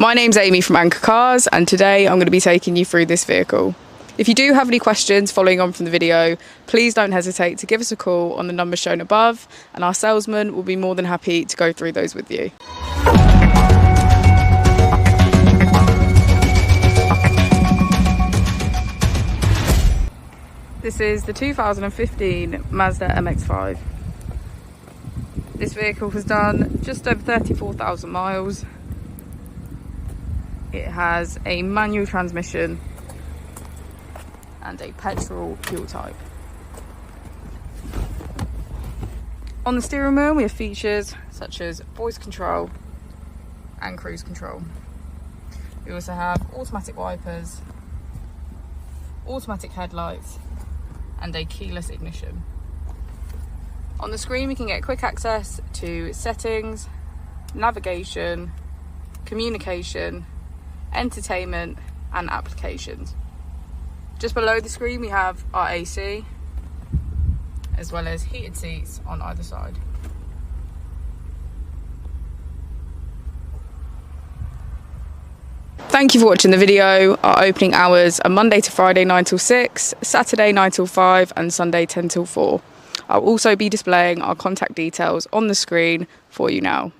My name's Amy from Anchor Cars, and today I'm going to be taking you through this vehicle. If you do have any questions following on from the video, please don't hesitate to give us a call on the number shown above, and our salesman will be more than happy to go through those with you. This is the 2015 Mazda Mx-5. This vehicle has done just over 34,000 miles. It has a manual transmission and a petrol fuel type. On the steering wheel we have features such as voice control and cruise control. We also have automatic wipers, automatic headlights and a keyless ignition. On the screen we can get quick access to settings, navigation, communication, entertainment and applications. Just below the screen we have our AC, as well as heated seats on either side. Thank you for watching the video. Our opening hours are Monday to Friday 9 till 6, Saturday 9 till 5 and Sunday 10 till 4. I'll also be displaying our contact details on the screen for you now.